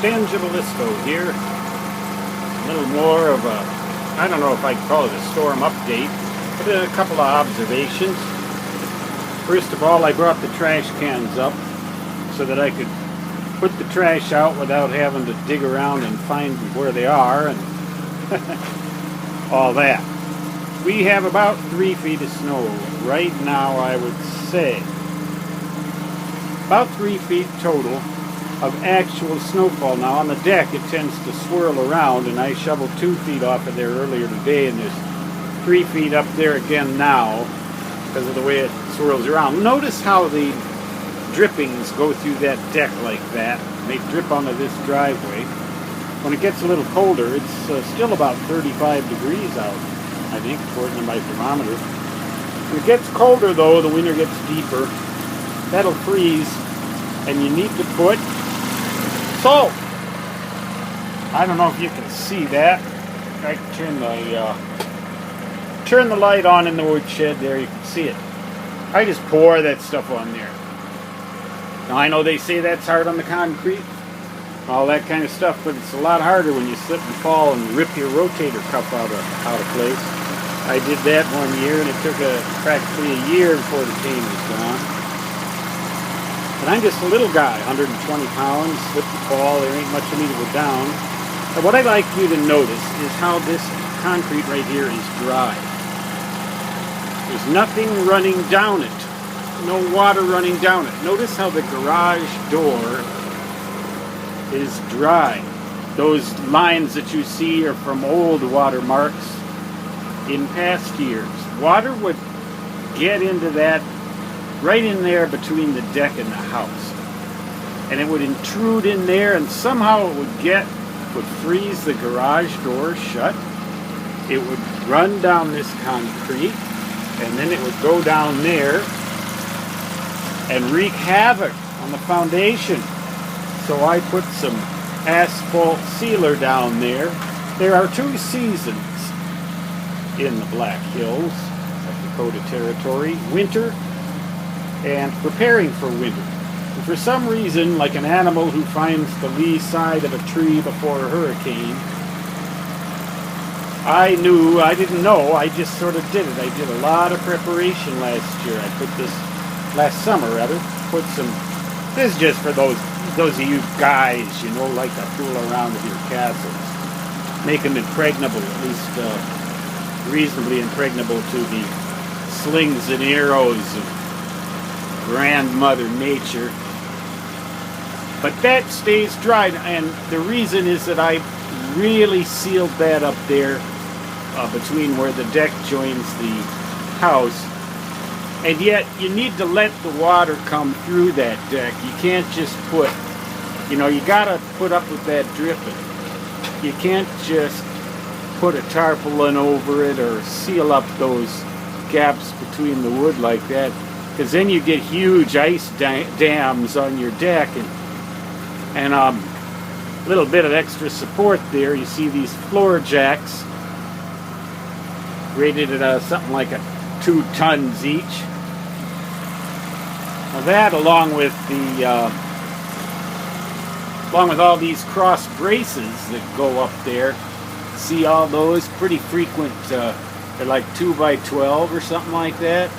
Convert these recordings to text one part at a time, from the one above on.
Stan Gibilisco here. A little more of a, I don't know if I'd call it a storm update, but a couple of observations. First of all, I brought the trash cans up so that I could put the trash out without having to dig around and find where they are and all that. We have about 3 feet of snow right now, I would say. About 3 feet total of actual snowfall. Now on the deck it tends to swirl around, and I shoveled 2 feet off of there earlier today, and there's 3 feet up there again now because of the way it swirls around. Notice how the drippings go through that deck like that. They drip onto this driveway. When it gets a little colder, it's still about 35 degrees out, I think, according to my thermometer. When it gets colder though, the winter gets deeper. That'll freeze, and you need to put salt. I don't know if you can see that. I can turn the light on in the woodshed there, you can see it. I just pour that stuff on there. Now I know they say that's hard on the concrete, all that kind of stuff, but it's a lot harder when you slip and fall and rip your rotator cuff out of place. I did that one year, and it took practically a year before the pain was gone. But I'm just a little guy, 120 pounds, slip and fall, there ain't much for me to go down. But what I'd like you to notice is how this concrete right here is dry. There's nothing running down it. No water running down it. Notice how the garage door is dry. Those lines that you see are from old water marks in past years. Would get into that right in there between the deck and the house, and it would intrude in there, and somehow it would freeze the garage door shut. It would run down this concrete, and then it would go down there and wreak havoc on the foundation. So I put some asphalt sealer down there. There are 2 seasons in the Black Hills, South Dakota Territory: winter and preparing for winter. And for some reason, like an animal who finds the lee side of a tree before a hurricane, I didn't know, I just sort of did it. I did a lot of preparation last summer, put some, this is just for those of you guys, like to fool around with your castles. Make them impregnable, at least reasonably impregnable to the slings and arrows of grandmother nature. But that stays dry, and the reason is that I really sealed that up there between where the deck joins the house. And yet you need to let the water come through that deck. You can't just put, you gotta put up with that dripping. You can't just put a tarpaulin over it or seal up those gaps between the wood like that, because then you get huge ice dams on your deck, and a little bit of extra support there. You see these floor jacks rated at something like 2 tons each. Now that, along with all these cross braces that go up there, see all those pretty frequent. They're like 2 by 12 or something like that,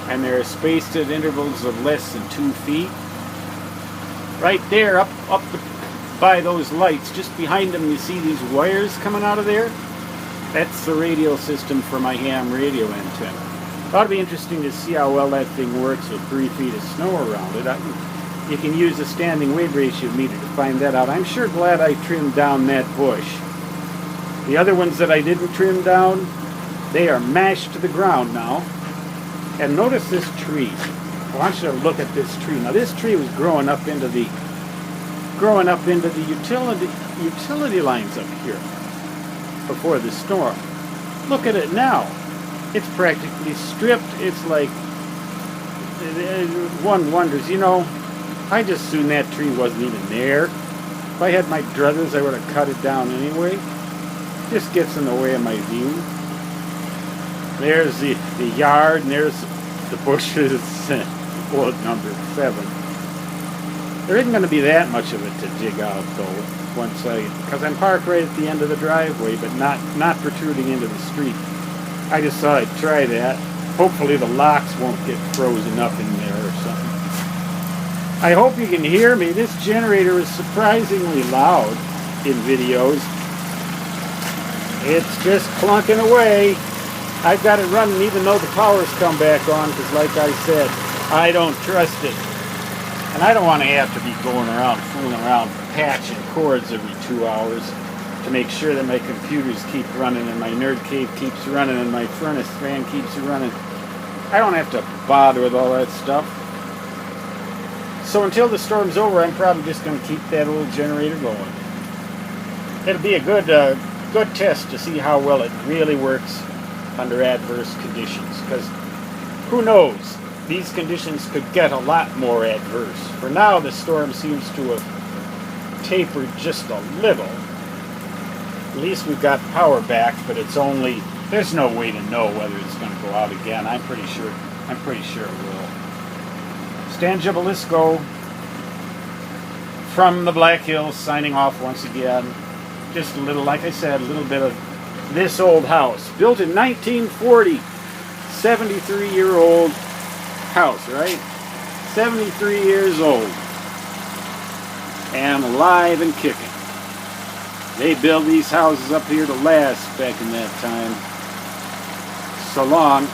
and they're spaced at intervals of less than 2 feet. Right there, up by those lights, just behind them, you see these wires coming out of there? That's the radio system for my ham radio antenna. It ought to be interesting to see how well that thing works with 3 feet of snow around it. You can use a standing wave ratio meter to find that out. I'm sure glad I trimmed down that bush. The other ones that I didn't trim down, they are mashed to the ground now. And notice this tree. I want you to look at this tree. Now this tree was growing up into the utility lines up here before the storm. Look at it now. It's practically stripped. It's like, one wonders, I just assumed that tree wasn't even there. If I had my druthers, I would have cut it down anyway. Just gets in the way of my view. There's the yard, and there's the bushes. Bullet number 7. There isn't going to be that much of it to dig out though, because I'm parked right at the end of the driveway, but not protruding into the street. I just thought I'd try that. Hopefully the locks won't get frozen up in there or something. I hope you can hear me. This generator is surprisingly loud in videos. It's just clunking away. I've got it running even though the power's come back on, because like I said, I don't trust it. And I don't want to have to be going around, fooling around, patching cords every 2 hours to make sure that my computers keep running and my Nerd Cave keeps running and my furnace fan keeps running. I don't have to bother with all that stuff. So until the storm's over, I'm probably just going to keep that little generator going. It'll be a good test to see how well it really works under adverse conditions, because who knows, these conditions could get a lot more adverse. For now, the storm seems to have tapered just a little. At least we've got power back, but it's only, there's no way to know whether it's going to go out again. I'm pretty sure it will. Stan Gibilisco from the Black Hills, signing off once again. Just a little, like I said, a little bit of this old house. Built in 1940. 73-year-old house, right? 73 years old. And alive and kicking. They built these houses up here to last back in that time. So long.